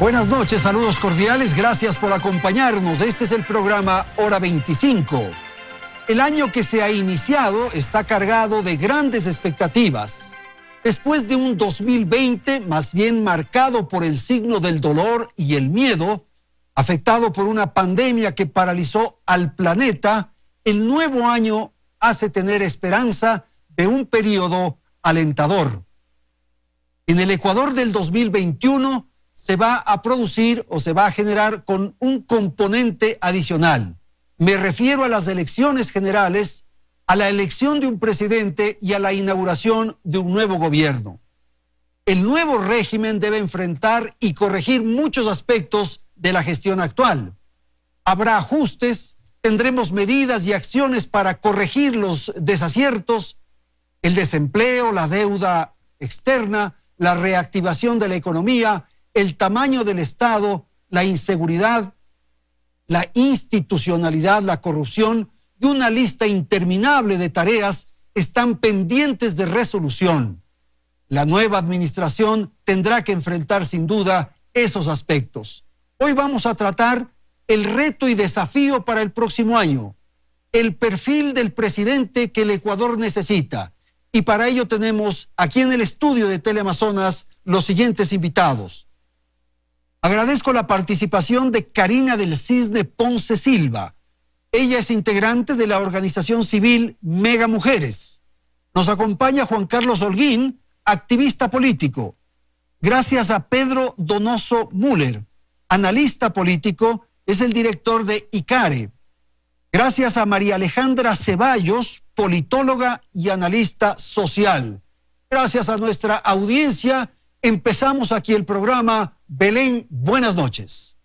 Buenas noches, saludos cordiales, gracias por acompañarnos. Este es el programa Hora 25. El año que se ha iniciado está cargado de grandes expectativas. Después de un 2020 más bien marcado por el signo del dolor y el miedo, afectado por una pandemia que paralizó al planeta, el nuevo año hace tener esperanza de un periodo alentador. En el Ecuador del 2021 se va a producir o se va a generar con un componente adicional. Me refiero a las elecciones generales, a la elección de un presidente y a la inauguración de un nuevo gobierno. El nuevo régimen debe enfrentar y corregir muchos aspectos de la gestión actual. Habrá ajustes, tendremos medidas y acciones para corregir los desaciertos, el desempleo, la deuda externa, la reactivación de la economía, el tamaño del Estado, la inseguridad, la institucionalidad, la corrupción y una lista interminable de tareas están pendientes de resolución. La nueva administración tendrá que enfrentar sin duda esos aspectos. Hoy vamos a tratar el reto y desafío para el próximo año, el perfil del presidente que el Ecuador necesita. Y para ello tenemos aquí en el estudio de Teleamazonas los siguientes invitados. Agradezco la participación de Karina del Cisne Ponce Silva. Ella es integrante de la organización civil Mega Mujeres. Nos acompaña Juan Carlos Holguín, activista político. Gracias a Pedro Donoso Müller, analista político, es el director de ICARE. Gracias a María Alejandra Ceballos, politóloga y analista social. Gracias a nuestra audiencia, empezamos aquí el programa. Belén, buenas noches.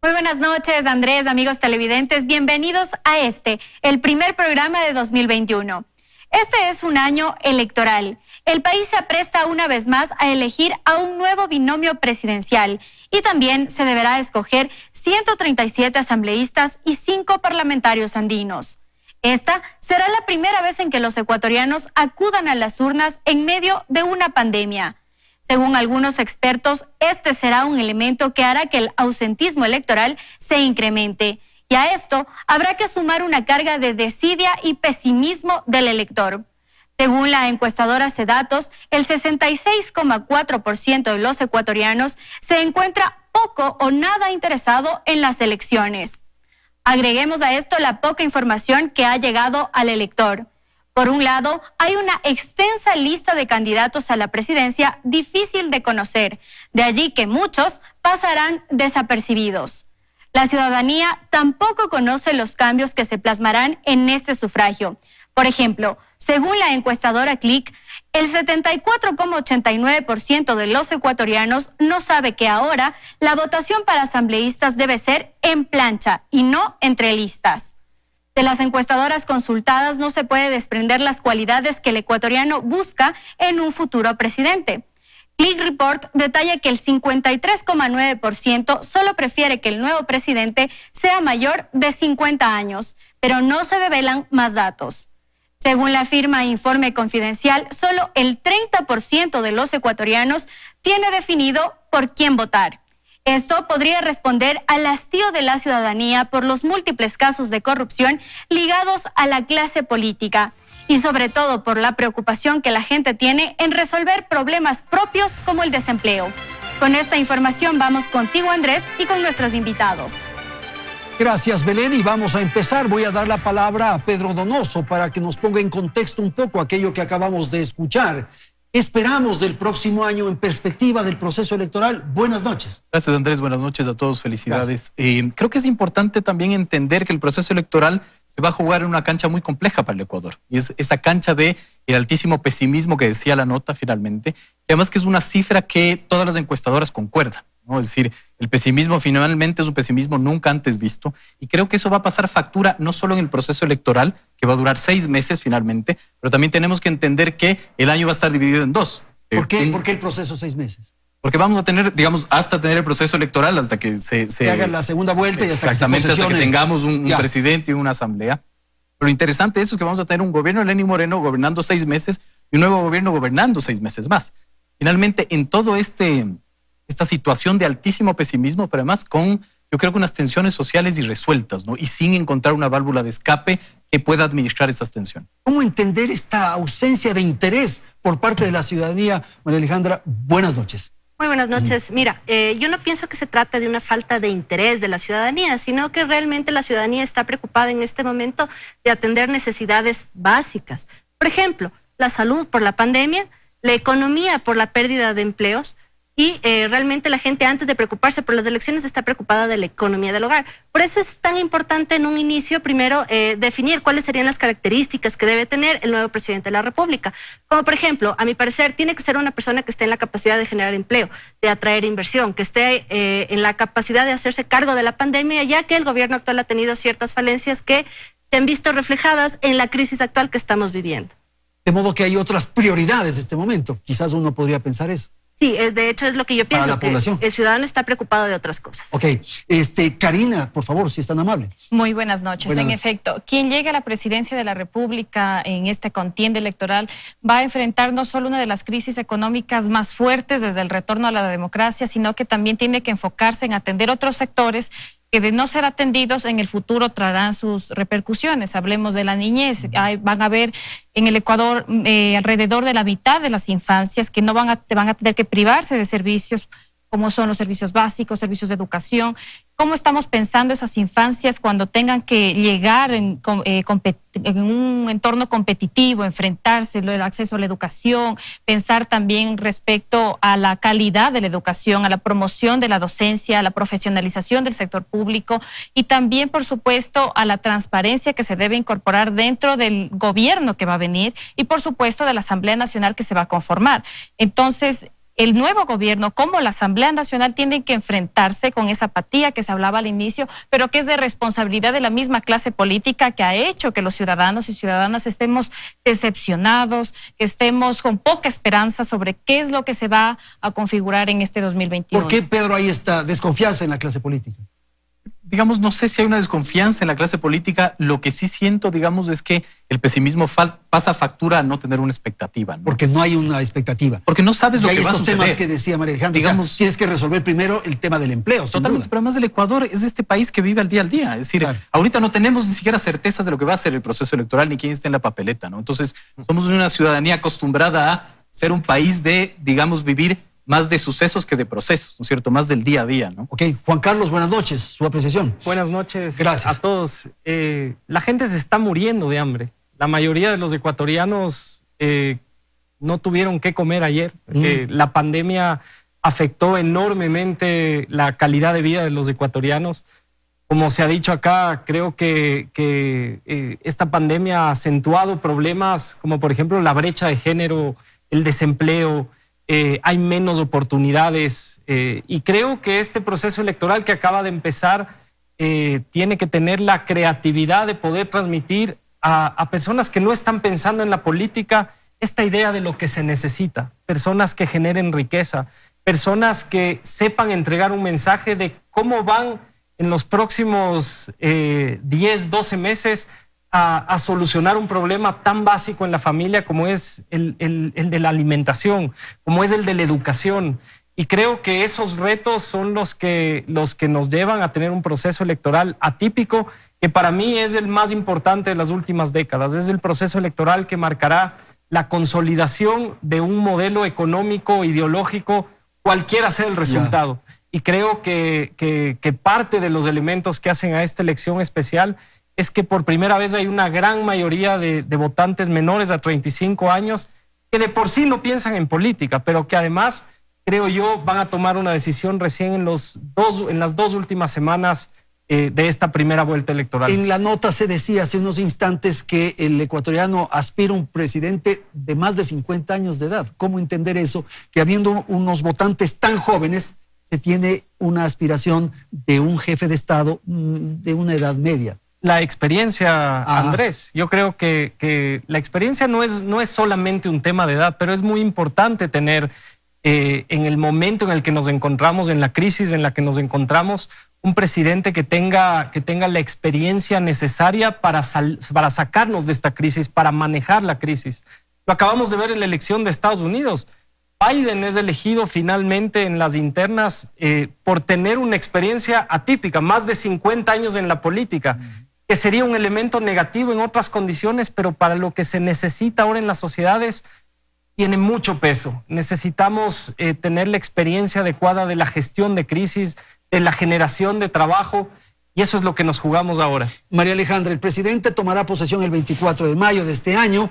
Muy buenas noches, Andrés, amigos televidentes. Bienvenidos a el primer programa de 2021. Este es un año electoral. El país se apresta una vez más a elegir a un nuevo binomio presidencial y también se deberá escoger 137 asambleístas y 5 parlamentarios andinos. Esta será la primera vez en que los ecuatorianos acudan a las urnas en medio de una pandemia. Según algunos expertos, este será un elemento que hará que el ausentismo electoral se incremente. Y a esto habrá que sumar una carga de desidia y pesimismo del elector. Según la encuestadora Cedatos, el 66,4% de los ecuatorianos se encuentra poco o nada interesado en las elecciones. Agreguemos a esto la poca información que ha llegado al elector. Por un lado, hay una extensa lista de candidatos a la presidencia difícil de conocer, de allí que muchos pasarán desapercibidos. La ciudadanía tampoco conoce los cambios que se plasmarán en este sufragio. Por ejemplo, según la encuestadora CLIC, el 74,89% de los ecuatorianos no sabe que ahora la votación para asambleístas debe ser en plancha y no entre listas. De las encuestadoras consultadas no se puede desprender las cualidades que el ecuatoriano busca en un futuro presidente. Click Report detalla que el 53,9% solo prefiere que el nuevo presidente sea mayor de 50 años, pero no se develan más datos. Según la firma Informe Confidencial, solo el 30% de los ecuatorianos tiene definido por quién votar. Esto podría responder al hastío de la ciudadanía por los múltiples casos de corrupción ligados a la clase política y sobre todo por la preocupación que la gente tiene en resolver problemas propios como el desempleo. Con esta información vamos contigo, Andrés, y con nuestros invitados. Gracias, Belén, y vamos a empezar. Voy a dar la palabra a Pedro Donoso para que nos ponga en contexto un poco aquello que acabamos de escuchar. Esperamos del próximo año en perspectiva del proceso electoral. Buenas noches. Gracias, Andrés. Buenas noches a todos. Felicidades. Creo que es importante también entender que el proceso electoral se va a jugar en una cancha muy compleja para el Ecuador. Y es esa cancha de el altísimo pesimismo que decía la nota finalmente. Y además que es una cifra que todas las encuestadoras concuerdan, ¿no? Es decir, el pesimismo finalmente es un pesimismo nunca antes visto. Y creo que eso va a pasar factura no solo en el proceso electoral, que va a durar 6 meses finalmente, pero también tenemos que entender que el año va a estar dividido en 2. ¿Por qué el proceso 6 meses? Porque vamos a tener, digamos, hasta tener el proceso electoral, hasta que se haga la segunda vuelta y hasta exactamente, hasta que tengamos un presidente y una asamblea. Pero lo interesante de eso es que vamos a tener un gobierno de Lenín Moreno gobernando 6 meses y un nuevo gobierno gobernando 6 meses más. Finalmente, en todo este esta situación de altísimo pesimismo, pero además con, yo creo que unas tensiones sociales irresueltas, ¿no? Y sin encontrar una válvula de escape que pueda administrar esas tensiones. ¿Cómo entender esta ausencia de interés por parte de la ciudadanía? María Alejandra, buenas noches. Muy buenas noches. Mira, yo no pienso que se trate de una falta de interés de la ciudadanía, sino que realmente la ciudadanía está preocupada en este momento de atender necesidades básicas. Por ejemplo, la salud por la pandemia, la economía por la pérdida de empleos y realmente la gente, antes de preocuparse por las elecciones, está preocupada de la economía del hogar. Por eso es tan importante en un inicio primero definir cuáles serían las características que debe tener el nuevo presidente de la República. Como por ejemplo, a mi parecer, tiene que ser una persona que esté en la capacidad de generar empleo, de atraer inversión, que esté en la capacidad de hacerse cargo de la pandemia, ya que el gobierno actual ha tenido ciertas falencias que se han visto reflejadas en la crisis actual que estamos viviendo. De modo que hay otras prioridades en este momento. Quizás uno podría pensar eso. Sí, de hecho es lo que yo pienso, para la población. El ciudadano está preocupado de otras cosas. Ok, Karina, por favor, si es tan amable. Muy buenas noches. Buenas en noches. efecto, quien llegue a la presidencia de la República en esta contienda electoral va a enfrentar no solo una de las crisis económicas más fuertes desde el retorno a la democracia, sino que también tiene que enfocarse en atender otros sectores que de no ser atendidos en el futuro traerán sus repercusiones. Hablemos de la niñez. Van a haber en el Ecuador alrededor de la mitad de las infancias que van a tener que privarse de servicios como son los servicios básicos, servicios de educación. ¿Cómo estamos pensando esas infancias cuando tengan que llegar en un entorno competitivo, enfrentarse, el acceso a la educación, pensar también respecto a la calidad de la educación, a la promoción de la docencia, a la profesionalización del sector público y también, por supuesto, a la transparencia que se debe incorporar dentro del gobierno que va a venir y, por supuesto, de la Asamblea Nacional que se va a conformar? Entonces, el nuevo gobierno, como la Asamblea Nacional, tienen que enfrentarse con esa apatía que se hablaba al inicio, pero que es de responsabilidad de la misma clase política que ha hecho que los ciudadanos y ciudadanas estemos decepcionados, que estemos con poca esperanza sobre qué es lo que se va a configurar en este 2021. ¿Por qué, Pedro, hay esta desconfianza en la clase política? Digamos, no sé si hay una desconfianza en la clase política. Lo que sí siento, digamos, es que el pesimismo pasa factura a no tener una expectativa, ¿no? Porque no hay una expectativa. Porque no sabes lo que va a suceder. Estos temas que decía María Alejandra, digamos, o sea, tienes que resolver primero el tema del empleo, sin totalmente, duda. pero además el Ecuador es este país que vive al día. Es decir, claro, ahorita no tenemos ni siquiera certezas de lo que va a ser el proceso electoral ni quién está en la papeleta, ¿no? Entonces, somos una ciudadanía acostumbrada a ser un país de, digamos, vivir más de sucesos que de procesos, ¿no es cierto? Más del día a día, ¿no? Ok, Juan Carlos, buenas noches, su apreciación. Buenas noches. Gracias a todos. La gente se está muriendo de hambre. La mayoría de los ecuatorianos no tuvieron qué comer ayer. La pandemia afectó enormemente la calidad de vida de los ecuatorianos. Como se ha dicho acá, creo que esta pandemia ha acentuado problemas como, por ejemplo, la brecha de género, el desempleo. Hay menos oportunidades y creo que este proceso electoral que acaba de empezar tiene que tener la creatividad de poder transmitir a personas que no están pensando en la política esta idea de lo que se necesita, personas que generen riqueza, personas que sepan entregar un mensaje de cómo van en los próximos 10, 12 meses a solucionar un problema tan básico en la familia como es el de la alimentación, como es el de la educación. Y creo que esos retos son los que nos llevan a tener un proceso electoral atípico, que para mí es el más importante de las últimas décadas. Es el proceso electoral que marcará la consolidación de un modelo económico, ideológico, cualquiera sea el resultado. Y creo que parte de los elementos que hacen a esta elección especial es que por primera vez hay una gran mayoría de votantes menores a 35 años que de por sí no piensan en política, pero que además, creo yo, van a tomar una decisión recién en las dos últimas semanas de esta primera vuelta electoral. En la nota se decía hace unos instantes que el ecuatoriano aspira a un presidente de más de 50 años de edad. ¿Cómo entender eso? Que habiendo unos votantes tan jóvenes, se tiene una aspiración de un jefe de Estado de una edad media. La experiencia, Andrés. Yo creo que la experiencia no es solamente un tema de edad, pero es muy importante tener en el momento en el que nos encontramos, en la crisis en la que nos encontramos, un presidente que tenga la experiencia necesaria para sacarnos de esta crisis, para manejar la crisis. Lo acabamos de ver en la elección de Estados Unidos. Biden es elegido finalmente en las internas por tener una experiencia atípica, más de 50 años en la política, que sería un elemento negativo en otras condiciones, pero para lo que se necesita ahora en las sociedades tiene mucho peso. Necesitamos tener la experiencia adecuada de la gestión de crisis, de la generación de trabajo, y eso es lo que nos jugamos ahora. María Alejandra, el presidente tomará posesión el 24 de mayo de este año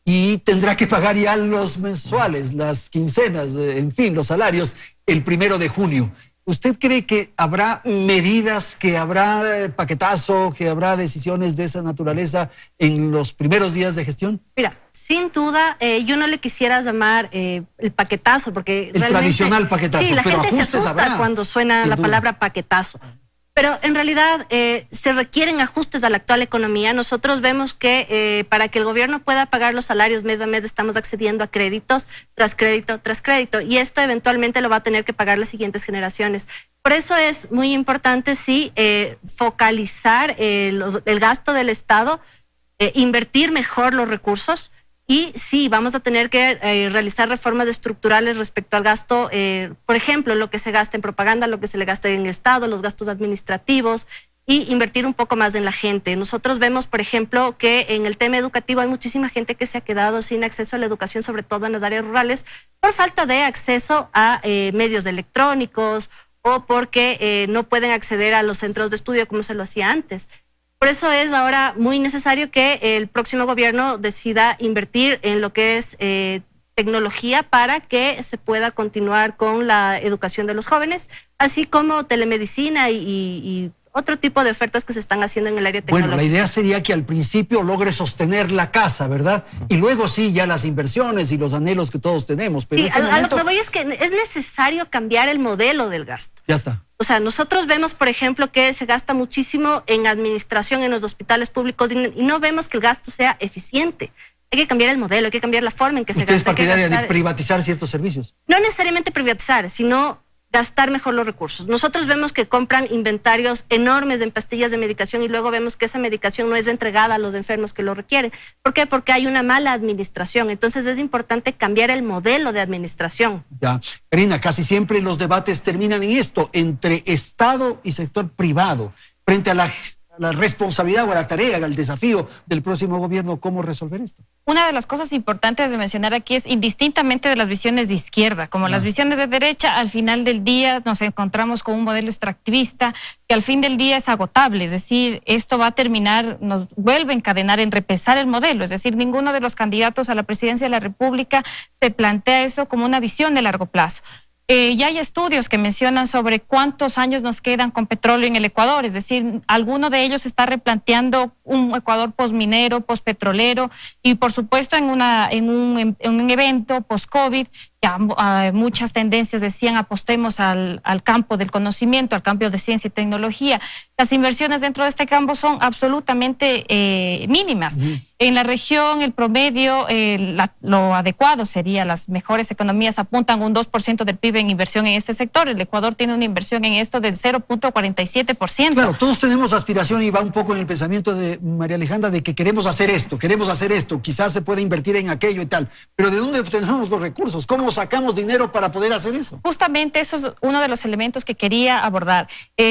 y tendrá que pagar ya los mensuales, las quincenas, en fin, los salarios, el 1 de junio. ¿Usted cree que habrá medidas, que habrá paquetazo, que habrá decisiones de esa naturaleza en los primeros días de gestión? Mira, sin duda, yo no le quisiera llamar el paquetazo, porque el tradicional paquetazo, sí, la pero gente se ajustes asusta habrá, cuando suena la palabra paquetazo. Pero en realidad se requieren ajustes a la actual economía. Nosotros vemos que para que el gobierno pueda pagar los salarios mes a mes estamos accediendo a créditos tras crédito tras crédito, y esto eventualmente lo va a tener que pagar las siguientes generaciones. Por eso es muy importante, sí, focalizar el gasto del Estado, invertir mejor los recursos. Y sí, vamos a tener que realizar reformas estructurales respecto al gasto, por ejemplo, lo que se gasta en propaganda, lo que se le gasta en Estado, los gastos administrativos, y invertir un poco más en la gente. Nosotros vemos, por ejemplo, que en el tema educativo hay muchísima gente que se ha quedado sin acceso a la educación, sobre todo en las áreas rurales, por falta de acceso a medios electrónicos o porque no pueden acceder a los centros de estudio como se lo hacía antes. Por eso es ahora muy necesario que el próximo gobierno decida invertir en lo que es tecnología para que se pueda continuar con la educación de los jóvenes, así como telemedicina y otro tipo de ofertas que se están haciendo en el área tecnológica. Bueno, la idea sería que al principio logre sostener la casa, ¿verdad? Y luego sí, ya las inversiones y los anhelos que todos tenemos. Pero sí, a lo que voy es que es necesario cambiar el modelo del gasto. Ya está. O sea, nosotros vemos, por ejemplo, que se gasta muchísimo en administración en los hospitales públicos y no vemos que el gasto sea eficiente. Hay que cambiar el modelo, hay que cambiar la forma en que se gasta. ¿Usted es partidaria de privatizar ciertos servicios? No necesariamente privatizar, sino gastar mejor los recursos. Nosotros vemos que compran inventarios enormes de pastillas de medicación y luego vemos que esa medicación no es entregada a los enfermos que lo requieren. ¿Por qué? Porque hay una mala administración. Entonces es importante cambiar el modelo de administración. Ya, Karina, casi siempre los debates terminan en esto, entre Estado y sector privado, frente a la responsabilidad o a la tarea, al desafío del próximo gobierno, ¿cómo resolver esto? Una de las cosas importantes de mencionar aquí es, indistintamente de las visiones de izquierda, como las visiones de derecha, al final del día nos encontramos con un modelo extractivista que al fin del día es agotable, es decir, esto va a terminar, nos vuelve a encadenar en repensar el modelo, es decir, ninguno de los candidatos a la presidencia de la República se plantea eso como una visión de largo plazo. Ya hay estudios que mencionan sobre cuántos años nos quedan con petróleo en el Ecuador, es decir, alguno de ellos está replanteando un Ecuador posminero, pospetrolero y por supuesto en un evento post-COVID, ya muchas tendencias decían apostemos al campo del conocimiento, al campo de ciencia y tecnología. Las inversiones dentro de este campo son absolutamente mínimas. En la región, el promedio, lo adecuado sería, las mejores economías apuntan un 2% del PIB en inversión en este sector. El Ecuador tiene una inversión en esto del 0.47%. Claro, todos tenemos aspiración y va un poco en el pensamiento de María Alejandra de que queremos hacer esto, quizás se puede invertir en aquello y tal. Pero ¿de dónde obtenemos los recursos? ¿Cómo sacamos dinero para poder hacer eso? Justamente eso es uno de los elementos que quería abordar.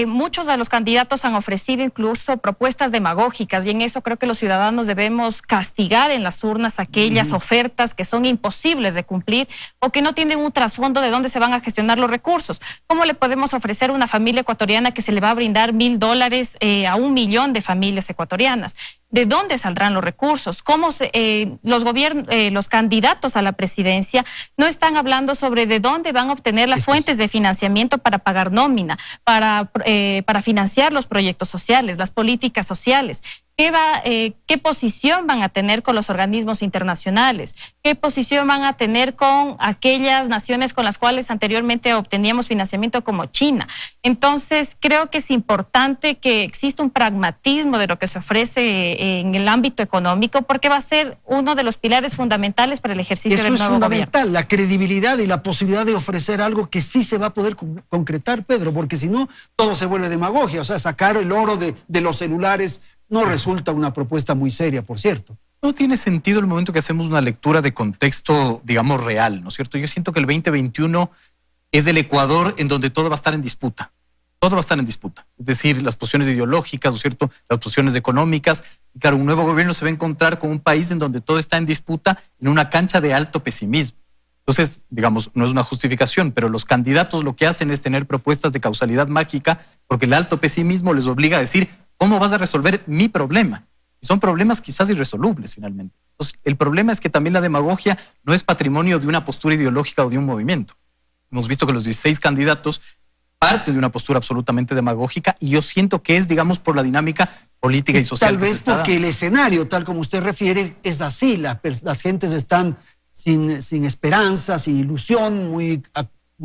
Muchos de los candidatos han ofrecido incluso propuestas demagógicas y en eso creo que los ciudadanos debemos castigar en las urnas aquellas ofertas que son imposibles de cumplir o que no tienen un trasfondo de dónde se van a gestionar los recursos. ¿Cómo le podemos ofrecer a una familia ecuatoriana que se le va a brindar $1.000 a 1 millón de familias ecuatorianas? ¿De dónde saldrán los recursos? ¿Cómo los candidatos a la presidencia no están hablando sobre de dónde van a obtener las fuentes de financiamiento para pagar nómina, para financiar los proyectos sociales, las políticas sociales? ¿Qué posición van a tener con los organismos internacionales? ¿Qué posición van a tener con aquellas naciones con las cuales anteriormente obteníamos financiamiento como China? Entonces, creo que es importante que exista un pragmatismo de lo que se ofrece en el ámbito económico, porque va a ser uno de los pilares fundamentales para el ejercicio del nuevo gobierno. Eso es fundamental, la credibilidad y la posibilidad de ofrecer algo que sí se va a poder concretar, Pedro, porque si no, todo se vuelve demagogia. O sea, sacar el oro de los celulares no resulta una propuesta muy seria, por cierto. No tiene sentido el momento que hacemos una lectura de contexto, digamos, real, ¿no es cierto? Yo siento que el 2021 es el Ecuador en donde todo va a estar en disputa. Todo va a estar en disputa. Es decir, las posiciones ideológicas, ¿no es cierto? Las posiciones económicas. Y claro, un nuevo gobierno se va a encontrar con un país en donde todo está en disputa, en una cancha de alto pesimismo. Entonces, digamos, no es una justificación, pero los candidatos lo que hacen es tener propuestas de causalidad mágica, porque el alto pesimismo les obliga a decir, ¿cómo vas a resolver mi problema? Y son problemas quizás irresolubles finalmente. Entonces, el problema es que también la demagogia no es patrimonio de una postura ideológica o de un movimiento. Hemos visto que los 16 candidatos parten de una postura absolutamente demagógica y yo siento que es, digamos, por la dinámica política y social. Tal vez porque el escenario, tal como usted refiere, es así. Las gentes están sin esperanza, sin ilusión, muy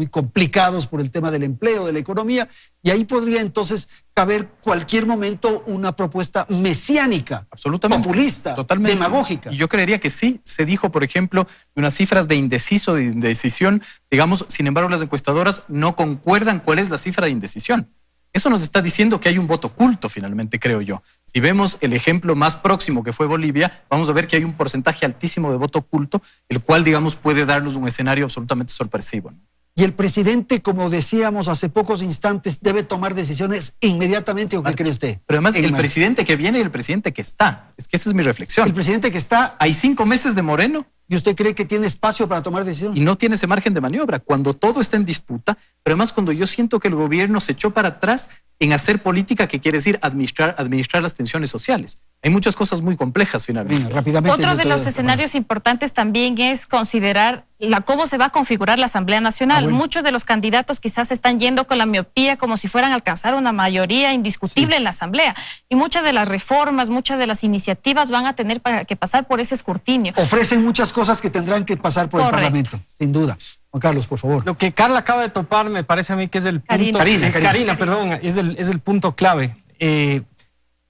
complicados por el tema del empleo, de la economía, y ahí podría entonces caber cualquier momento una propuesta mesiánica, absolutamente, populista, totalmente demagógica. Y yo creería que sí. Se dijo, por ejemplo, unas cifras de indeciso, de indecisión, digamos, sin embargo las encuestadoras no concuerdan cuál es la cifra de indecisión. Eso nos está diciendo que hay un voto oculto finalmente, creo yo. Si vemos el ejemplo más próximo que fue Bolivia, vamos a ver que hay un porcentaje altísimo de voto oculto, el cual, digamos, puede darnos un escenario absolutamente sorpresivo, ¿no? Y el presidente, como decíamos hace pocos instantes, debe tomar decisiones inmediatamente, ¿o qué cree usted? Pero además, el presidente que viene y el presidente que está. Es que esa es mi reflexión. El presidente que está... Hay 5 meses de Moreno. ¿Y usted cree que tiene espacio para tomar decisiones? Y no tiene ese margen de maniobra. Cuando todo está en disputa, pero además cuando yo siento que el gobierno se echó para atrás en hacer política, que quiere decir administrar las tensiones sociales. Hay muchas cosas muy complejas finalmente. Bien, rápidamente. Otro de los escenarios importantes también es considerar cómo se va a configurar la Asamblea Nacional. Bueno. Muchos de los candidatos quizás están yendo con la miopía como si fueran a alcanzar una mayoría indiscutible en la Asamblea. Y muchas de las reformas, muchas de las iniciativas van a tener que pasar por ese escrutinio. Ofrecen muchas cosas que tendrán que pasar por el Parlamento, sin duda. Juan Carlos, por favor. Lo que Carla acaba de topar me parece a mí que es el punto... Karina, perdón, es el punto clave.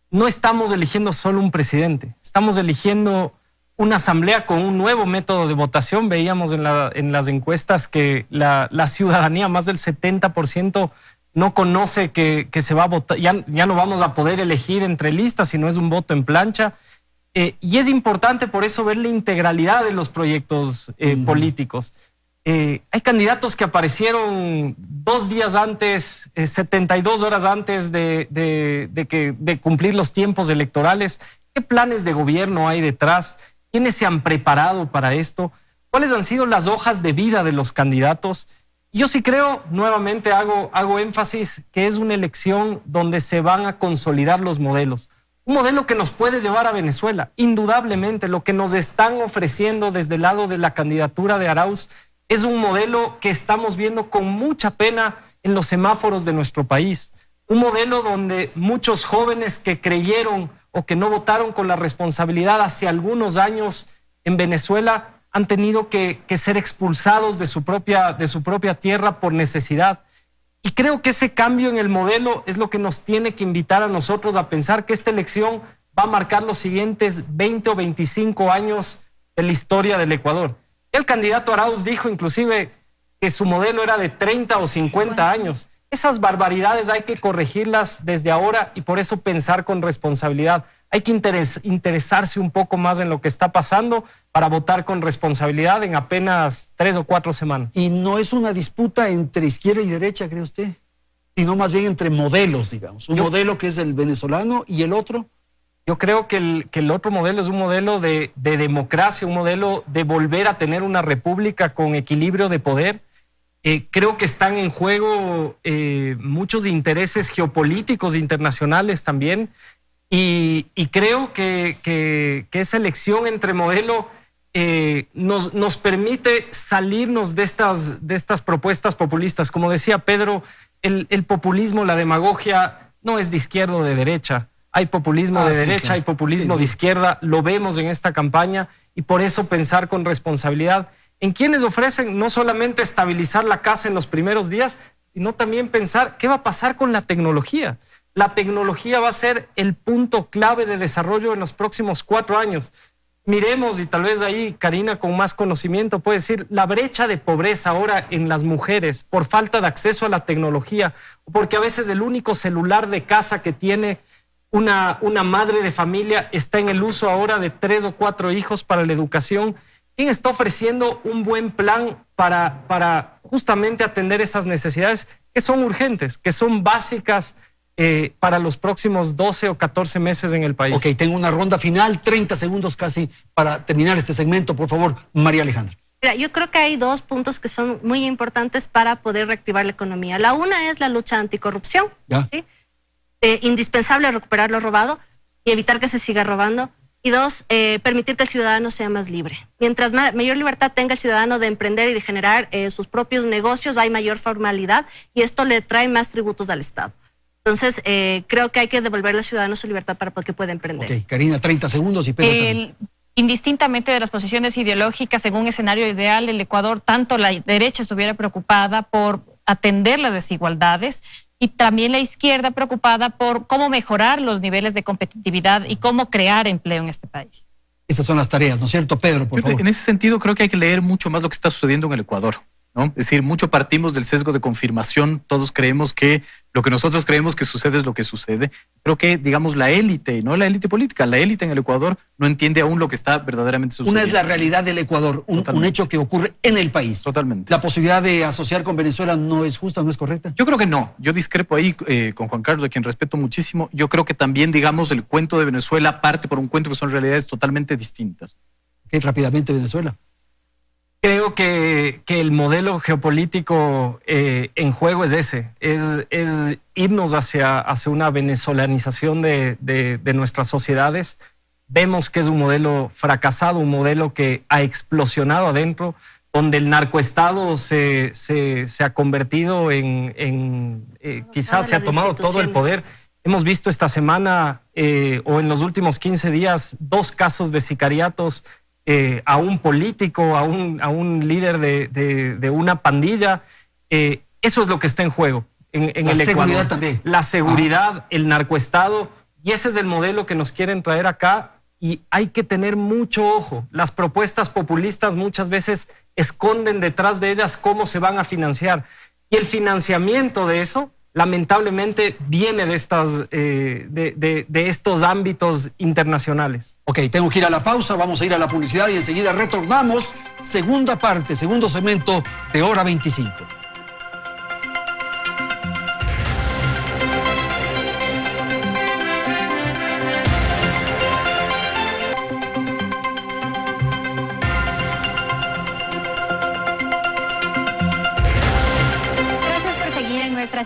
No estamos eligiendo solo un presidente, estamos eligiendo una asamblea con un nuevo método de votación. Veíamos en las encuestas que la ciudadanía, más del 70%, no conoce que se va a votar, ya no vamos a poder elegir entre listas, sino es un voto en plancha. Y es importante por eso ver la integralidad de los proyectos políticos. Hay candidatos que aparecieron 2 días antes, 72 horas antes de cumplir los tiempos electorales. ¿Qué planes de gobierno hay detrás? ¿Quiénes se han preparado para esto? ¿Cuáles han sido las hojas de vida de los candidatos? Yo sí creo, nuevamente hago énfasis, que es una elección donde se van a consolidar los modelos. Un modelo que nos puede llevar a Venezuela. Indudablemente, lo que nos están ofreciendo desde el lado de la candidatura de Arauz es un modelo que estamos viendo con mucha pena en los semáforos de nuestro país. Un modelo donde muchos jóvenes que creyeron o que no votaron con la responsabilidad hace algunos años en Venezuela han tenido que ser expulsados de su propia tierra por necesidad. Y creo que ese cambio en el modelo es lo que nos tiene que invitar a nosotros a pensar que esta elección va a marcar los siguientes 20 o 25 años de la historia del Ecuador. El candidato Arauz dijo inclusive que su modelo era de 30 o 50 años. Esas barbaridades hay que corregirlas desde ahora y por eso pensar con responsabilidad. Hay que interesarse un poco más en lo que está pasando para votar con responsabilidad en apenas 3 o 4 semanas. Y no es una disputa entre izquierda y derecha, ¿cree usted? Sino más bien entre modelos, digamos. Un modelo que es el venezolano y el otro. Yo creo que el otro modelo es un modelo de democracia, un modelo de volver a tener una república con equilibrio de poder. Creo que están en juego muchos intereses geopolíticos internacionales también. Y creo que esa elección entre modelo nos permite salirnos de estas propuestas populistas. Como decía Pedro, el populismo, la demagogia no es de izquierda o de derecha. Hay populismo de derecha, claro. Hay populismo de izquierda, lo vemos en esta campaña y por eso pensar con responsabilidad en quienes ofrecen no solamente estabilizar la casa en los primeros días, sino también pensar qué va a pasar con la tecnología. La tecnología va a ser el punto clave de desarrollo en los próximos 4 años. Miremos, y tal vez ahí Karina con más conocimiento puede decir, la brecha de pobreza ahora en las mujeres por falta de acceso a la tecnología, porque a veces el único celular de casa que tiene una madre de familia está en el uso ahora de 3 o 4 hijos para la educación. ¿Quién está ofreciendo un buen plan para justamente atender esas necesidades que son urgentes, que son básicas para los próximos 12 o 14 meses en el país? Ok, tengo una ronda final, 30 segundos casi para terminar este segmento. Por favor, María Alejandra. Mira, yo creo que hay 2 puntos que son muy importantes para poder reactivar la economía. La una es la lucha anticorrupción, ¿sí? Indispensable recuperar lo robado y evitar que se siga robando. Y 2, permitir que el ciudadano sea más libre. Mientras mayor libertad tenga el ciudadano de emprender y de generar sus propios negocios, hay mayor formalidad y esto le trae más tributos al Estado. Entonces, creo que hay que devolverle al ciudadano su libertad para que pueda emprender. Ok, Karina, 30 segundos y Pedro también. Indistintamente de las posiciones ideológicas, en un escenario ideal, el Ecuador, tanto la derecha estuviera preocupada por atender las desigualdades y también la izquierda preocupada por cómo mejorar los niveles de competitividad y cómo crear empleo en este país. Estas son las tareas, ¿no es cierto, Pedro? Por favor. En ese sentido, creo que hay que leer mucho más lo que está sucediendo en el Ecuador, ¿no? Es decir, mucho partimos del sesgo de confirmación. Todos creemos que lo que nosotros creemos que sucede es lo que sucede. Creo que, digamos, la élite, no la élite política, la élite en el Ecuador no entiende aún lo que está verdaderamente sucediendo. Una es la realidad del Ecuador, un hecho que ocurre en el país. Totalmente. ¿La posibilidad de asociar con Venezuela no es justa, no es correcta? Yo creo que no. Yo discrepo ahí con Juan Carlos, a quien respeto muchísimo. Yo creo que también, digamos, el cuento de Venezuela parte por un cuento que son realidades totalmente distintas. Ok, rápidamente Venezuela. Creo que el modelo geopolítico en juego es ese, es irnos hacia una venezolanización de nuestras sociedades. Vemos que es un modelo fracasado, un modelo que ha explosionado adentro, donde el narcoestado se ha convertido en quizás se ha tomado todo el poder. Hemos visto esta semana o en los últimos 15 días 2 casos de sicariatos a un político, a un líder de una pandilla. Eso es lo que está en juego en el Ecuador. La seguridad también. La seguridad, el narcoestado, y ese es el modelo que nos quieren traer acá y hay que tener mucho ojo. Las propuestas populistas muchas veces esconden detrás de ellas cómo se van a financiar y el financiamiento de eso lamentablemente viene de estos ámbitos internacionales. Ok, tengo que ir a la pausa, vamos a ir a la publicidad y enseguida retornamos. Segunda parte, segundo segmento de Hora 25.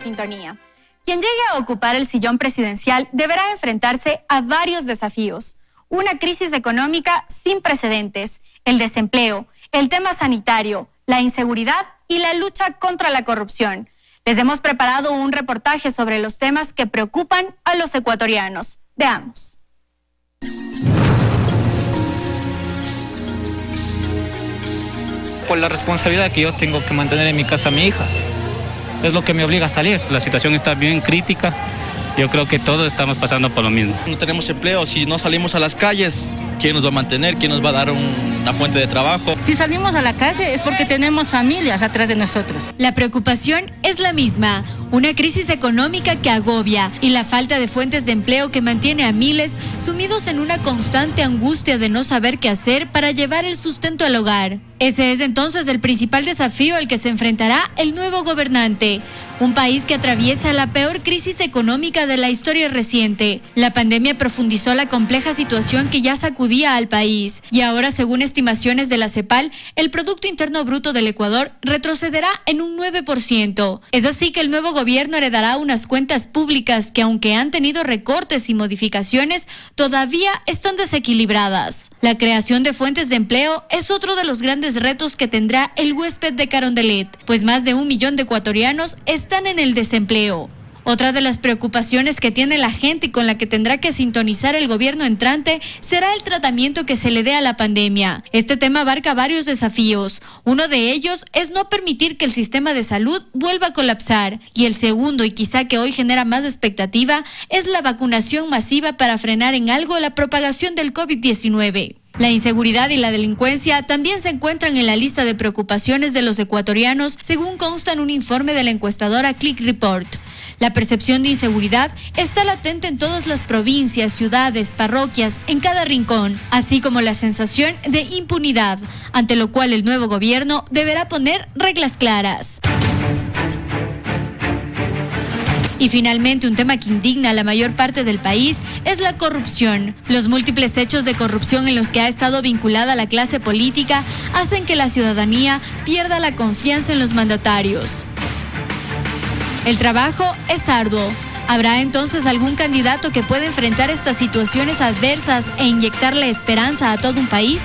Sintonía. Quien llegue a ocupar el sillón presidencial deberá enfrentarse a varios desafíos. Una crisis económica sin precedentes, el desempleo, el tema sanitario, la inseguridad y la lucha contra la corrupción. Les hemos preparado un reportaje sobre los temas que preocupan a los ecuatorianos. Veamos. Por la responsabilidad que yo tengo que mantener en mi casa a mi hija. Es lo que me obliga a salir. La situación está bien crítica. Yo creo que todos estamos pasando por lo mismo. No tenemos empleo. Si no salimos a las calles, ¿quién nos va a mantener? ¿Quién nos va a dar una fuente de trabajo? Si salimos a la calle es porque tenemos familias atrás de nosotros. La preocupación es la misma. Una crisis económica que agobia y la falta de fuentes de empleo que mantiene a miles sumidos en una constante angustia de no saber qué hacer para llevar el sustento al hogar. Ese es entonces el principal desafío al que se enfrentará el nuevo gobernante. Un país que atraviesa la peor crisis económica de la historia reciente. La pandemia profundizó la compleja situación que ya sacudía al país. Y ahora, según estimaciones de la CEPAL, el Producto Interno Bruto del Ecuador retrocederá en un 9%. Es así que el nuevo gobierno heredará unas cuentas públicas que, aunque han tenido recortes y modificaciones, todavía están desequilibradas. La creación de fuentes de empleo es otro de los grandes retos que tendrá el huésped de Carondelet, pues más de 1 millón de ecuatorianos están en el desempleo. Otra de las preocupaciones que tiene la gente y con la que tendrá que sintonizar el gobierno entrante será el tratamiento que se le dé a la pandemia. Este tema abarca varios desafíos. Uno de ellos es no permitir que el sistema de salud vuelva a colapsar. Y el segundo, y quizá que hoy genera más expectativa, es la vacunación masiva para frenar en algo la propagación del COVID-19. La inseguridad y la delincuencia también se encuentran en la lista de preocupaciones de los ecuatorianos, según consta en un informe de la encuestadora Click Report. La percepción de inseguridad está latente en todas las provincias, ciudades, parroquias, en cada rincón, así como la sensación de impunidad, ante lo cual el nuevo gobierno deberá poner reglas claras. Y finalmente, un tema que indigna a la mayor parte del país es la corrupción. Los múltiples hechos de corrupción en los que ha estado vinculada la clase política hacen que la ciudadanía pierda la confianza en los mandatarios. El trabajo es arduo. ¿Habrá entonces algún candidato que pueda enfrentar estas situaciones adversas e inyectarle esperanza a todo un país?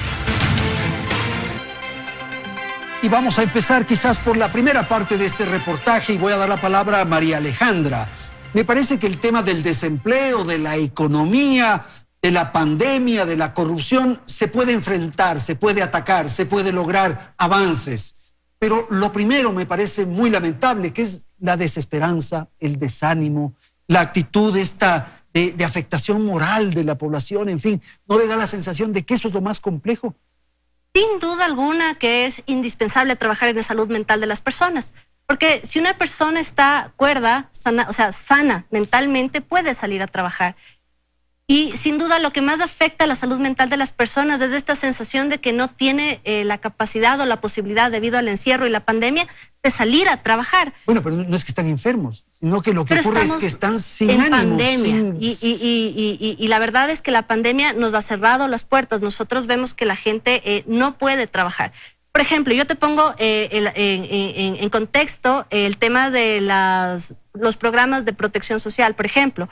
Y vamos a empezar quizás por la primera parte de este reportaje y voy a dar la palabra a María Alejandra. Me parece que el tema del desempleo, de la economía, de la pandemia, de la corrupción, se puede enfrentar, se puede atacar, se puede lograr avances. Pero lo primero me parece muy lamentable, que es la desesperanza, el desánimo, la actitud esta de afectación moral de la población, en fin, ¿no le da la sensación de que eso es lo más complejo? Sin duda alguna que es indispensable trabajar en la salud mental de las personas, porque si una persona está cuerda, sana, o sea, sana mentalmente, puede salir a trabajar. Y sin duda lo que más afecta a la salud mental de las personas es esta sensación de que no tiene la capacidad o la posibilidad, debido al encierro y la pandemia, de salir a trabajar. Bueno, pero no es que están enfermos, sino que lo que ocurre es que están sin en ánimos. Pandemia. Y la verdad es que la pandemia nos ha cerrado las puertas. Nosotros vemos que la gente no puede trabajar. Por ejemplo, yo te pongo en contexto el tema de los programas de protección social, por ejemplo,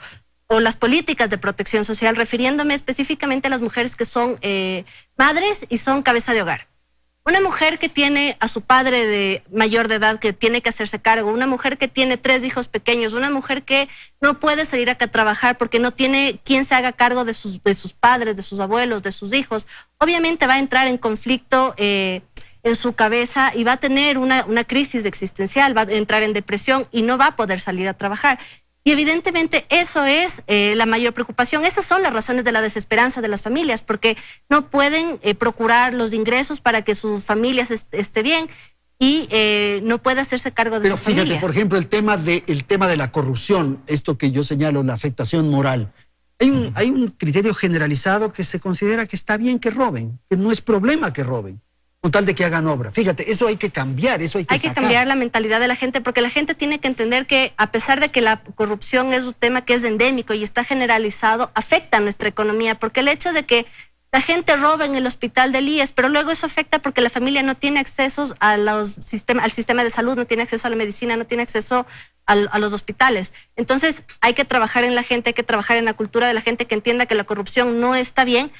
o las políticas de protección social, refiriéndome específicamente a las mujeres que son madres y son cabeza de hogar. Una mujer que tiene a su padre mayor de edad que tiene que hacerse cargo, una mujer que tiene 3 hijos pequeños, una mujer que no puede salir acá a trabajar porque no tiene quien se haga cargo de sus padres, de sus abuelos, de sus hijos, obviamente va a entrar en conflicto en su cabeza y va a tener una crisis existencial, va a entrar en depresión y no va a poder salir a trabajar. Y evidentemente eso es la mayor preocupación. Esas son las razones de la desesperanza de las familias, porque no pueden procurar los ingresos para que su familia esté bien y no puede hacerse cargo de su familia. Pero fíjate, por ejemplo, el tema de la corrupción, esto que yo señalo, la afectación moral. Hay un criterio generalizado que se considera que está bien que roben, que no es problema que roben, con tal de que hagan obra. Fíjate, eso hay que cambiar, eso hay que sacar. Hay que cambiar la mentalidad de la gente, porque la gente tiene que entender que a pesar de que la corrupción es un tema que es endémico y está generalizado, afecta a nuestra economía, porque el hecho de que la gente roba en el hospital del IES, pero luego eso afecta porque la familia no tiene acceso al sistema de salud, no tiene acceso a la medicina, no tiene acceso a los hospitales. Entonces hay que trabajar en la gente, hay que trabajar en la cultura de la gente, que entienda que la corrupción no está bien,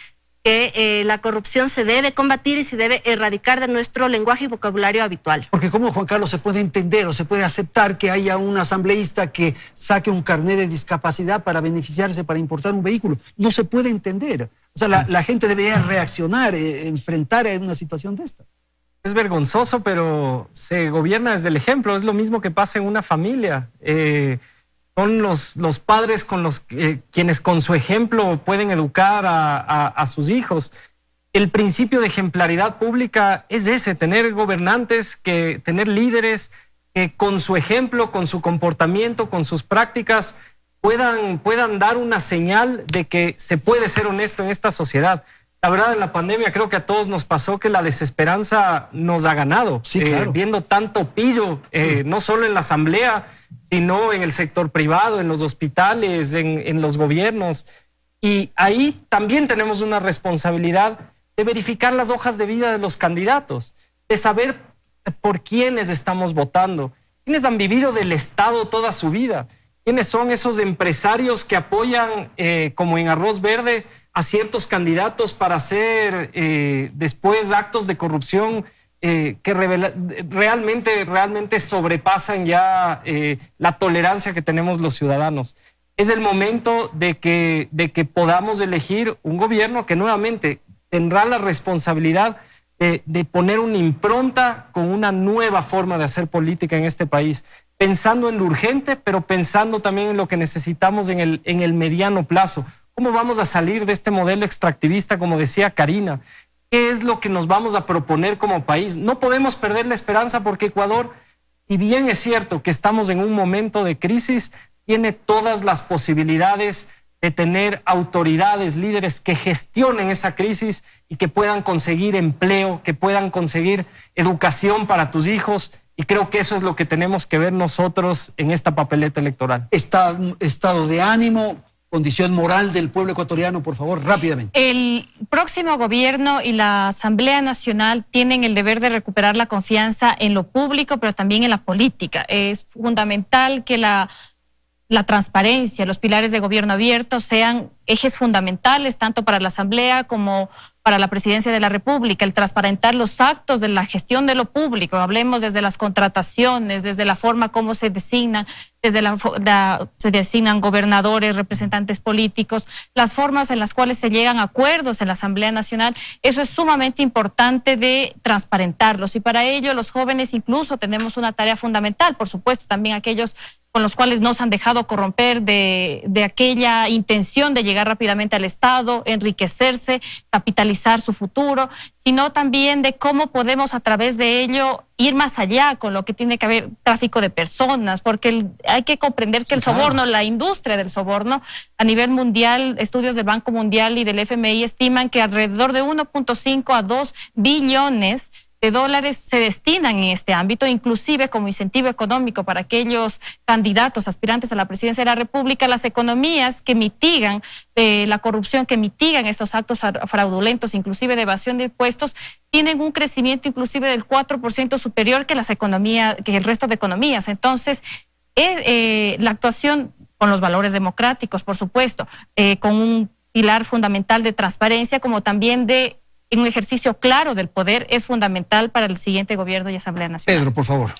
que la corrupción se debe combatir y se debe erradicar de nuestro lenguaje y vocabulario habitual. Porque ¿cómo, Juan Carlos, se puede entender o se puede aceptar que haya un asambleísta que saque un carnet de discapacidad para beneficiarse, para importar un vehículo? No se puede entender. O sea, la gente debería reaccionar, enfrentar a una situación de esta. Es vergonzoso, pero se gobierna desde el ejemplo. Es lo mismo que pasa en una familia. Son los padres quienes con su ejemplo pueden educar a sus hijos. El principio de ejemplaridad pública es ese, tener gobernantes, tener líderes que con su ejemplo, con su comportamiento, con sus prácticas puedan dar una señal de que se puede ser honesto en esta sociedad. La verdad, en la pandemia creo que a todos nos pasó que la desesperanza nos ha ganado. Sí, claro. Viendo tanto pillo, no solo en la asamblea, sino en el sector privado, en los hospitales, en los gobiernos. Y ahí también tenemos una responsabilidad de verificar las hojas de vida de los candidatos, de saber por quiénes estamos votando, quiénes han vivido del Estado toda su vida, quiénes son esos empresarios que apoyan, como en Arroz Verde, a ciertos candidatos para hacer después actos de corrupción que realmente sobrepasan ya la tolerancia que tenemos los ciudadanos. Es el momento de que podamos elegir un gobierno que nuevamente tendrá la responsabilidad de poner una impronta con una nueva forma de hacer política en este país, pensando en lo urgente, pero pensando también en lo que necesitamos en el mediano plazo. ¿Cómo vamos a salir de este modelo extractivista, como decía Karina? ¿Qué es lo que nos vamos a proponer como país? No podemos perder la esperanza porque Ecuador si bien es cierto que estamos en un momento de crisis, tiene todas las posibilidades de tener autoridades, líderes que gestionen esa crisis y que puedan conseguir empleo, que puedan conseguir educación para tus hijos. Y creo que eso es lo que tenemos que ver nosotros en esta papeleta electoral. Estado de ánimo, condición moral del pueblo ecuatoriano, por favor, rápidamente. El próximo gobierno y la Asamblea Nacional tienen el deber de recuperar la confianza en lo público, pero también en la política. Es fundamental que la transparencia, los pilares de gobierno abierto sean ejes fundamentales tanto para la Asamblea como para la Presidencia de la República, el transparentar los actos de la gestión de lo público, hablemos desde las contrataciones, desde la forma como se designan, se designan gobernadores, representantes políticos, las formas en las cuales se llegan a acuerdos en la Asamblea Nacional. Eso es sumamente importante de transparentarlos, y para ello los jóvenes incluso tenemos una tarea fundamental, por supuesto también aquellos con los cuales no se han dejado corromper de aquella intención de llegar rápidamente al Estado, enriquecerse, capitalizar su futuro, sino también de cómo podemos a través de ello ir más allá con lo que tiene que haber tráfico de personas, porque hay que comprender que el soborno, la industria del soborno a nivel mundial, estudios del Banco Mundial y del FMI estiman que alrededor de 1.5 a 2 billones de dólares se destinan en este ámbito, inclusive como incentivo económico para aquellos candidatos, aspirantes a la presidencia de la República. Las economías que mitigan la corrupción, que mitigan estos actos fraudulentos, inclusive de evasión de impuestos, tienen un crecimiento inclusive del 4% superior que el resto de economías. Entonces, la actuación con los valores democráticos, por supuesto, con un pilar fundamental de transparencia, como también de un ejercicio claro del poder, es fundamental para el siguiente gobierno y Asamblea Nacional. Pedro, por favor.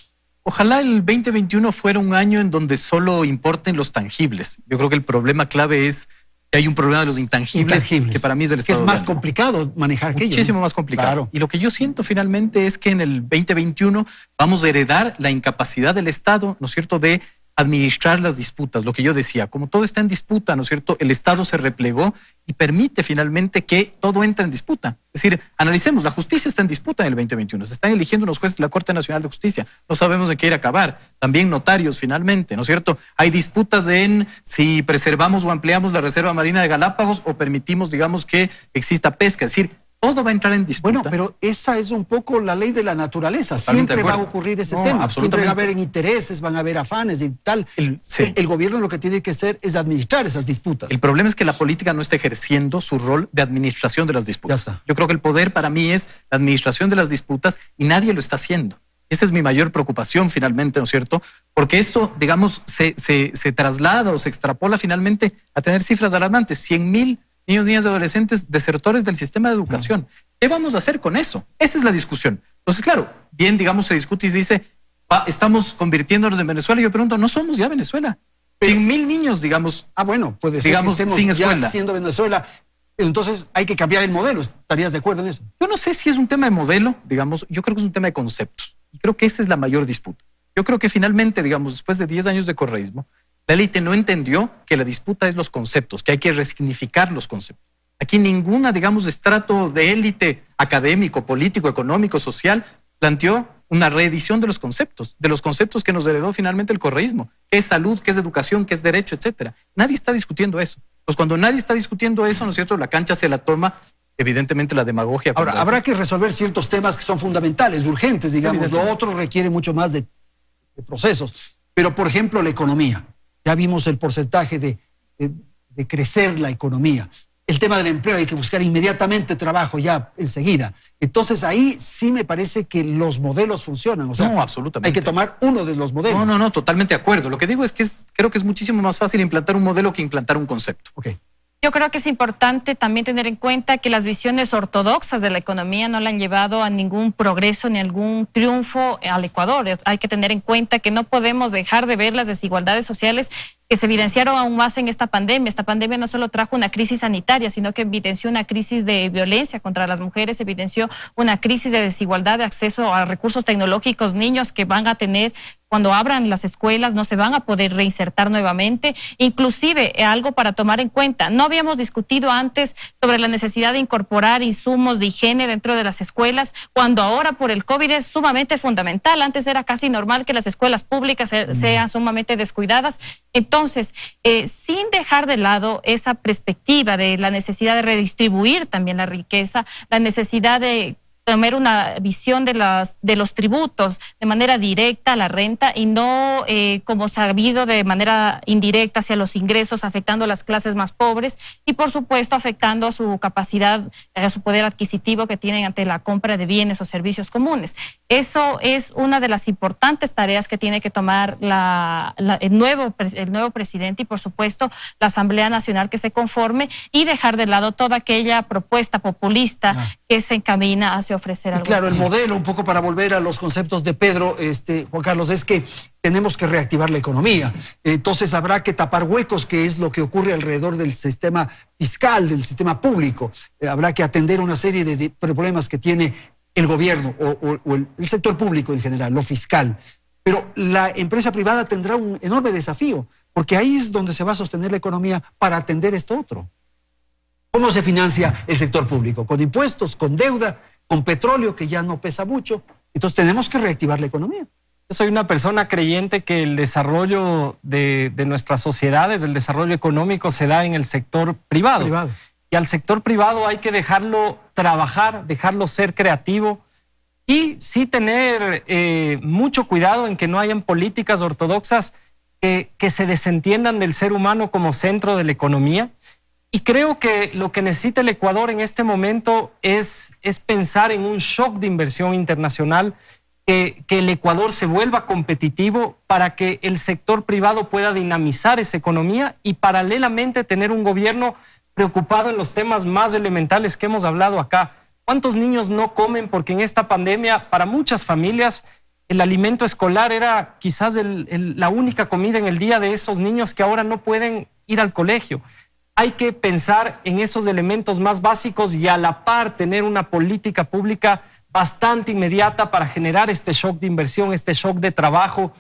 Ojalá el 2021 fuera un año en donde solo importen los tangibles. Yo creo que el problema clave es que hay un problema de los intangibles. Que para mí es del Estado. Que es más complicado manejar aquello. Muchísimo más complicado. Claro. Y lo que yo siento finalmente es que en el 2021 vamos a heredar la incapacidad del Estado, ¿no es cierto?, de administrar las disputas. Lo que yo decía, como todo está en disputa, ¿no es cierto?, el Estado se replegó y permite finalmente que todo entre en disputa. Es decir, analicemos, la justicia está en disputa en el 2021. Se están eligiendo los jueces de la Corte Nacional de Justicia. No sabemos de qué ir a acabar. También notarios finalmente, ¿no es cierto? Hay disputas en si preservamos o ampliamos la Reserva Marina de Galápagos o permitimos, digamos, que exista pesca. Es decir, todo va a entrar en disputa. Bueno, pero esa es un poco la ley de la naturaleza. Siempre va a ocurrir ese tema. Siempre va a haber intereses, van a haber afanes y tal. El gobierno lo que tiene que hacer es administrar esas disputas. El problema es que la política no está ejerciendo su rol de administración de las disputas. Yo creo que el poder para mí es la administración de las disputas y nadie lo está haciendo. Esa es mi mayor preocupación finalmente, ¿no es cierto? Porque esto, digamos, se traslada o se extrapola finalmente a tener cifras alarmantes. 100,000 niños, niñas y adolescentes desertores del sistema de educación. ¿Qué vamos a hacer con eso? Esa es la discusión. Entonces, claro, bien, digamos, se discute y se dice, estamos convirtiéndonos en Venezuela. Y yo pregunto, ¿no somos ya Venezuela? 100,000 niños, digamos. Bueno, puede ser digamos, que estemos sin ya escuela. siendo Venezuela. Entonces hay que cambiar el modelo. ¿Estarías de acuerdo en eso? Yo no sé si es un tema de modelo, digamos. Yo creo que es un tema de conceptos. Y creo que esa es la mayor disputa. Yo creo que finalmente, digamos, después de 10 años de correísmo, la élite no entendió que la disputa es los conceptos, que hay que resignificar los conceptos. Aquí ninguna, digamos, estrato de élite académico, político, económico, social, planteó una reedición de los conceptos que nos heredó finalmente el correísmo. ¿Qué es salud? ¿Qué es educación? ¿Qué es derecho? Etcétera. Nadie está discutiendo eso. Pues cuando nadie está discutiendo eso, ¿no es cierto?, la cancha se la toma, evidentemente, la demagogia. Ahora, habrá que resolver ciertos temas que son fundamentales, urgentes, digamos. Lo otro requiere mucho más de procesos. Pero, por ejemplo, la economía. Ya vimos el porcentaje de crecer la economía. El tema del empleo, hay que buscar inmediatamente trabajo ya enseguida. Entonces ahí sí me parece que los modelos funcionan. O sea, no, absolutamente. Hay que tomar uno de los modelos. No, totalmente de acuerdo. Lo que digo es que creo que es muchísimo más fácil implantar un modelo que implantar un concepto. Okay. Yo creo que es importante también tener en cuenta que las visiones ortodoxas de la economía no le han llevado a ningún progreso ni algún triunfo al Ecuador. Hay que tener en cuenta que no podemos dejar de ver las desigualdades sociales que se evidenciaron aún más en esta pandemia. Esta pandemia no solo trajo una crisis sanitaria, sino que evidenció una crisis de violencia contra las mujeres, evidenció una crisis de desigualdad de acceso a recursos tecnológicos, niños que van a tener, cuando abran las escuelas, no se van a poder reinsertar nuevamente. Inclusive, algo para tomar en cuenta, no habíamos discutido antes sobre la necesidad de incorporar insumos de higiene dentro de las escuelas, cuando ahora por el COVID es sumamente fundamental. Antes era casi normal que las escuelas públicas sean sumamente descuidadas. Entonces, sin dejar de lado esa perspectiva de la necesidad de redistribuir también la riqueza, la necesidad de tener una visión de los tributos de manera directa a la renta y no como sabido de manera indirecta hacia los ingresos, afectando a las clases más pobres y por supuesto afectando a su capacidad, a su poder adquisitivo que tienen ante la compra de bienes o servicios comunes. Eso es una de las importantes tareas que tiene que tomar el nuevo presidente y por supuesto la Asamblea Nacional que se conforme y dejar de lado toda aquella propuesta populista que se encamina hacia ofrecer algo. Claro, el modelo, un poco para volver a los conceptos de Pedro, Juan Carlos, es que tenemos que reactivar la economía. Entonces habrá que tapar huecos, que es lo que ocurre alrededor del sistema fiscal, del sistema público. Habrá que atender una serie de problemas que tiene el gobierno o el sector público en general, lo fiscal. Pero la empresa privada tendrá un enorme desafío, porque ahí es donde se va a sostener la economía para atender esto otro. ¿Cómo se financia el sector público? Con impuestos, con deuda, con petróleo que ya no pesa mucho. Entonces tenemos que reactivar la economía. Yo soy una persona creyente que el desarrollo de nuestras sociedades, el desarrollo económico se da en el sector privado. Y al sector privado hay que dejarlo trabajar, dejarlo ser creativo y sí tener mucho cuidado en que no hayan políticas ortodoxas que se desentiendan del ser humano como centro de la economía. Y creo que lo que necesita el Ecuador en este momento es pensar en un shock de inversión internacional, que el Ecuador se vuelva competitivo para que el sector privado pueda dinamizar esa economía y paralelamente tener un gobierno preocupado en los temas más elementales que hemos hablado acá. ¿Cuántos niños no comen? Porque en esta pandemia, para muchas familias, el alimento escolar era quizás la única comida en el día de esos niños que ahora no pueden ir al colegio. Hay que pensar en esos elementos más básicos y a la par tener una política pública bastante inmediata para generar este shock de inversión, este shock de trabajo,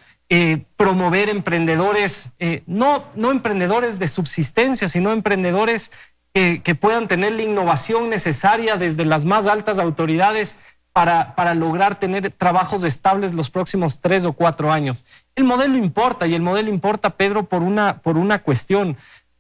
promover emprendedores, no emprendedores de subsistencia, sino emprendedores que puedan tener la innovación necesaria desde las más altas autoridades para lograr tener trabajos estables los próximos 3 o 4 años. El modelo importa, y el modelo importa, Pedro, por una cuestión.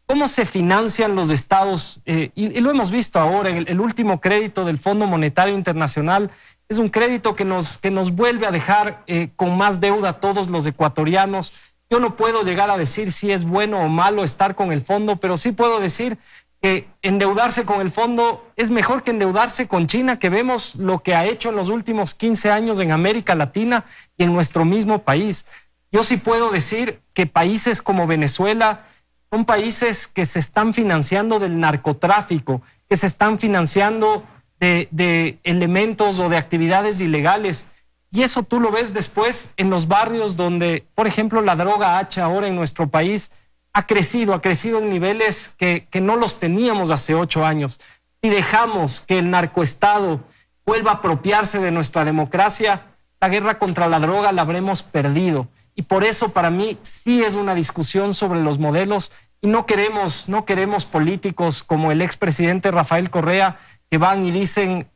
¿Cómo se financian los estados? Y lo hemos visto ahora, el último crédito del Fondo Monetario Internacional es un crédito que nos vuelve a dejar con más deuda a todos los ecuatorianos. Yo no puedo llegar a decir si es bueno o malo estar con el fondo, pero sí puedo decir que endeudarse con el fondo es mejor que endeudarse con China, que vemos lo que ha hecho en los últimos 15 años en América Latina y en nuestro mismo país. Yo sí puedo decir que países como Venezuela son países que se están financiando del narcotráfico, que se están financiando de elementos o de actividades ilegales. Y eso tú lo ves después en los barrios donde, por ejemplo, la droga H ahora en nuestro país ha crecido en niveles que no los teníamos hace 8 años. Si dejamos que el narcoestado vuelva a apropiarse de nuestra democracia, la guerra contra la droga la habremos perdido. Y por eso para mí sí es una discusión sobre los modelos y no queremos políticos como el expresidente Rafael Correa que van y dicen,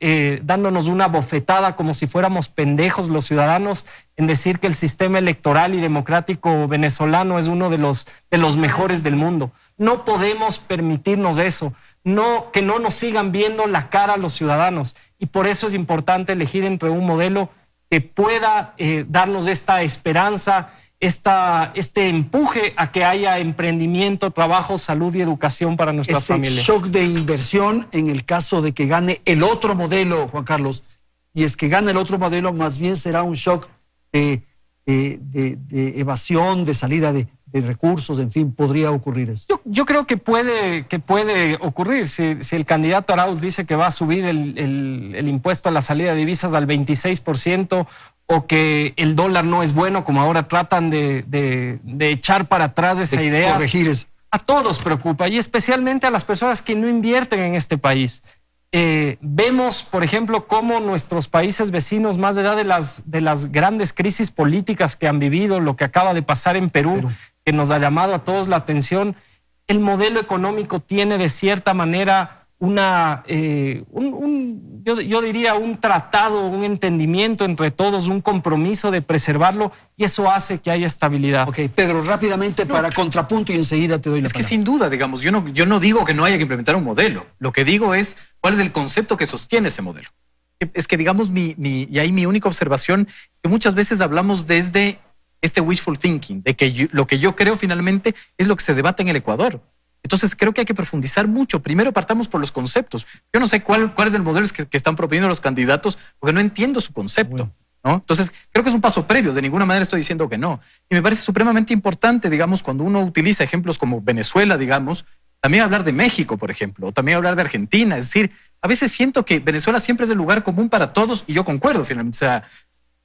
dándonos una bofetada como si fuéramos pendejos los ciudadanos, en decir que el sistema electoral y democrático venezolano es uno de los mejores del mundo. No podemos permitirnos eso, que no nos sigan viendo la cara a los ciudadanos. Y por eso es importante elegir entre un modelo que pueda darnos esta esperanza, este empuje a que haya emprendimiento, trabajo, salud y educación para nuestras familias. Ese shock de inversión en el caso de que gane el otro modelo, Juan Carlos, y es que gane el otro modelo, más bien será un shock de evasión, de salida de recursos, en fin, podría ocurrir eso. Yo creo que puede ocurrir. Si el candidato Arauz dice que va a subir el impuesto a la salida de divisas al 26%, o que el dólar no es bueno, como ahora tratan de echar para atrás esa idea. Corregir eso. A todos preocupa, y especialmente a las personas que no invierten en este país. Vemos, por ejemplo, cómo nuestros países vecinos, más allá de las grandes crisis políticas que han vivido, lo que acaba de pasar en Perú, que nos ha llamado a todos la atención, el modelo económico tiene de cierta manera yo diría un tratado, un entendimiento entre todos, un compromiso de preservarlo, y eso hace que haya estabilidad. Ok, Pedro, rápidamente para contrapunto y enseguida te doy la palabra. Es que sin duda, digamos, yo no digo que no haya que implementar un modelo. Lo que digo es cuál es el concepto que sostiene ese modelo. Es que, digamos, y ahí mi única observación es que muchas veces hablamos desde este wishful thinking, de que lo que yo creo finalmente es lo que se debate en el Ecuador. Entonces creo que hay que profundizar mucho. Primero partamos por los conceptos. Yo no sé cuál es el modelo que están proponiendo los candidatos, porque no entiendo su concepto, ¿no? Entonces creo que es un paso previo. De ninguna manera estoy diciendo que no. Y me parece supremamente importante, digamos, cuando uno utiliza ejemplos como Venezuela, digamos, también hablar de México, por ejemplo, o también hablar de Argentina. Es decir, a veces siento que Venezuela siempre es el lugar común para todos, y yo concuerdo finalmente. O sea,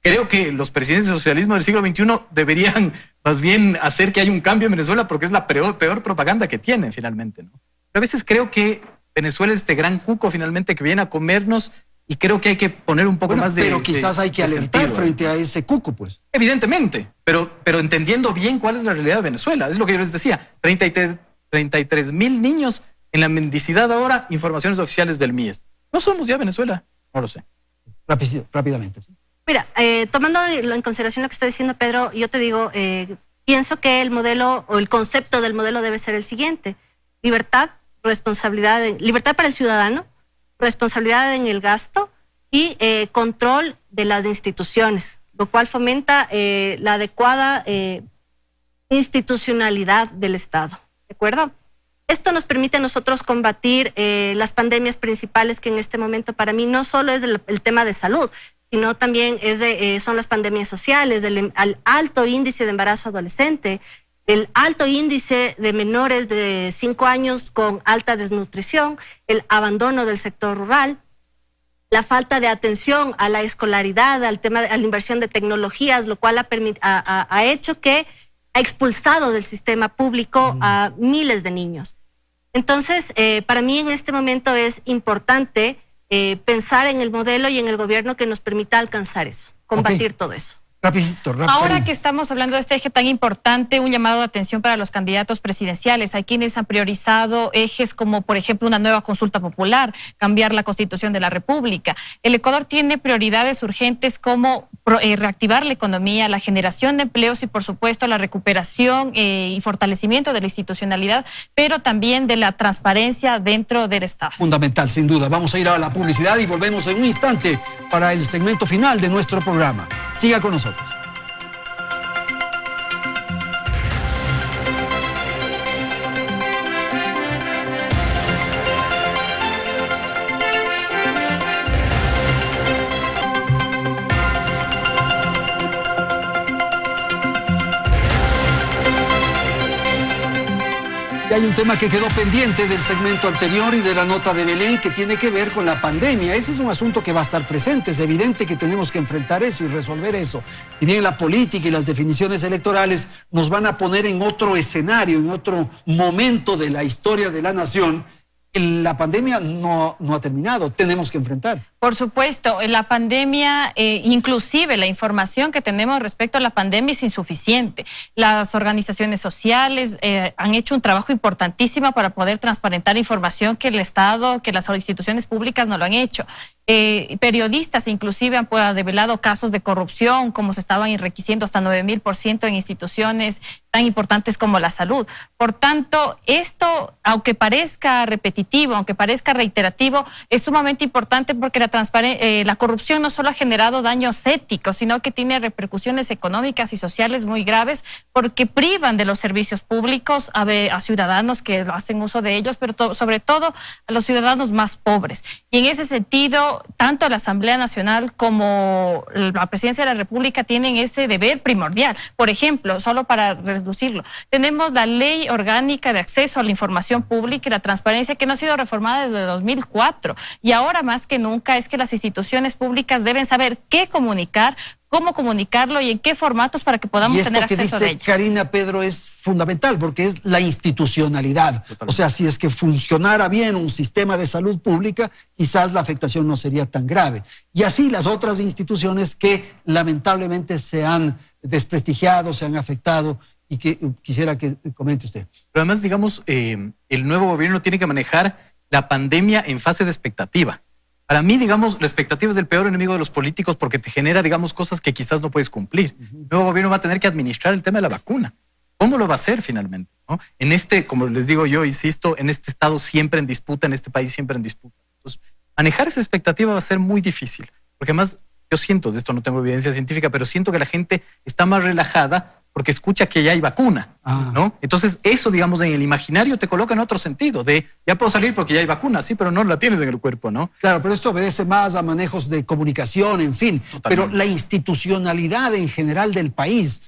creo que los presidentes del socialismo del siglo XXI deberían más bien hacer que haya un cambio en Venezuela, porque es la peor propaganda que tienen finalmente, ¿no? Pero a veces creo que Venezuela es este gran cuco finalmente que viene a comernos, y creo que hay que poner un poco más de... Pero quizás hay que alertar sentido frente a ese cuco, pues. Evidentemente, pero entendiendo bien cuál es la realidad de Venezuela. Es lo que yo les decía, 33,000 niños en la mendicidad ahora, informaciones oficiales del MIES. ¿No somos ya Venezuela? No lo sé. Rápidamente, ¿sí? Mira, tomando en consideración lo que está diciendo Pedro, yo te digo, pienso que el modelo o el concepto del modelo debe ser el siguiente: libertad, responsabilidad, libertad para el ciudadano, responsabilidad en el gasto y control de las instituciones, lo cual fomenta la adecuada institucionalidad del Estado, ¿de acuerdo? Esto nos permite a nosotros combatir las pandemias principales, que en este momento para mí no solo es el tema de salud, sino también son las pandemias sociales, el alto índice de embarazo adolescente, el alto índice de menores de 5 años con alta desnutrición, el abandono del sector rural, la falta de atención a la escolaridad, a la inversión de tecnologías, lo cual ha hecho que ha expulsado del sistema público a miles de niños. Entonces, para mí en este momento es importante pensar en el modelo y en el gobierno que nos permita alcanzar eso, combatir todo eso. Rapidito. Ahora que estamos hablando de este eje tan importante, un llamado de atención para los candidatos presidenciales. Hay quienes han priorizado ejes como, por ejemplo, una nueva consulta popular, cambiar la Constitución de la República. El Ecuador tiene prioridades urgentes como reactivar la economía, la generación de empleos y, por supuesto, la recuperación y fortalecimiento de la institucionalidad, pero también de la transparencia dentro del Estado. Fundamental, sin duda. Vamos a ir a la publicidad y volvemos en un instante para el segmento final de nuestro programa. Siga con nosotros. Y hay un tema que quedó pendiente del segmento anterior y de la nota de Belén, que tiene que ver con la pandemia. Ese es un asunto que va a estar presente. Es evidente que tenemos que enfrentar eso y resolver eso. Si bien la política y las definiciones electorales nos van a poner en otro escenario, en otro momento de la historia de la nación, la pandemia no ha terminado. Tenemos que enfrentar. Por supuesto, la pandemia, inclusive la información que tenemos respecto a la pandemia es insuficiente. Las organizaciones sociales han hecho un trabajo importantísimo para poder transparentar información que el Estado, que las instituciones públicas no lo han hecho. Periodistas inclusive han develado casos de corrupción, como se estaban enriqueciendo hasta 9,000% en instituciones tan importantes como la salud. Por tanto, esto, aunque parezca repetitivo, aunque parezca reiterativo, es sumamente importante, porque la corrupción no solo ha generado daños éticos, sino que tiene repercusiones económicas y sociales muy graves, porque privan de los servicios públicos a ciudadanos que hacen uso de ellos, pero sobre todo a los ciudadanos más pobres. Y en ese sentido, tanto la Asamblea Nacional como la Presidencia de la República tienen ese deber primordial. Por ejemplo, solo para reducirlo, tenemos la Ley Orgánica de Acceso a la Información Pública y la Transparencia, que no ha sido reformada desde 2004, y ahora más que nunca es que las instituciones públicas deben saber qué comunicar, cómo comunicarlo y en qué formatos para que podamos tener acceso a esto que ello. dice Karina, Pedro, es fundamental porque es la institucionalidad. Totalmente. O sea, si es que funcionara bien un sistema de salud pública, quizás la afectación no sería tan grave. Y así las otras instituciones que lamentablemente se han desprestigiado, se han afectado, y que quisiera que comente usted. Pero además, digamos, el nuevo gobierno tiene que manejar la pandemia en fase de expectativa. Para mí, digamos, la expectativa es el peor enemigo de los políticos porque te genera, digamos, cosas que quizás no puedes cumplir. El nuevo gobierno va a tener que administrar el tema de la vacuna. ¿Cómo lo va a hacer finalmente? ¿No? En este, como les digo yo, insisto, en este estado siempre en disputa, en este país siempre en disputa. Entonces, manejar esa expectativa va a ser muy difícil. Porque además, yo siento, de esto no tengo evidencia científica, pero siento que la gente está más relajada porque escucha que ya hay vacuna, ¿no? Entonces eso, digamos, en el imaginario te coloca en otro sentido, de ya puedo salir porque ya hay vacuna, sí, pero no la tienes en el cuerpo, ¿no? Claro, pero esto obedece más a manejos de comunicación, en fin. Totalmente. Pero la institucionalidad en general del país,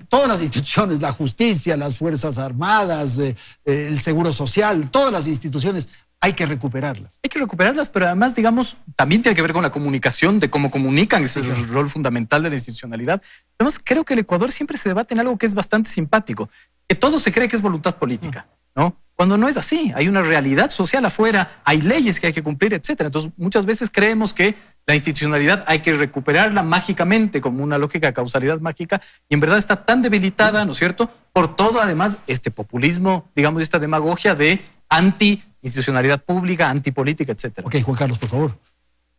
todas las instituciones, la justicia, las Fuerzas Armadas, el Seguro Social, todas las instituciones, hay que recuperarlas. Hay que recuperarlas, pero además, digamos, también tiene que ver con la comunicación, de cómo comunican, ese es el rol fundamental de la institucionalidad. Además, creo que el Ecuador siempre se debate en algo que es bastante simpático, que todo se cree que es voluntad política, ¿no? Cuando no es así, hay una realidad social afuera, hay leyes que hay que cumplir, etcétera. Entonces, muchas veces creemos que la institucionalidad hay que recuperarla mágicamente, como una lógica de causalidad mágica, y en verdad está tan debilitada, ¿no es cierto?, por todo, además, este populismo, digamos, esta demagogia de anti-institucionalidad pública, antipolítica, etcétera. Ok, Juan Carlos, por favor.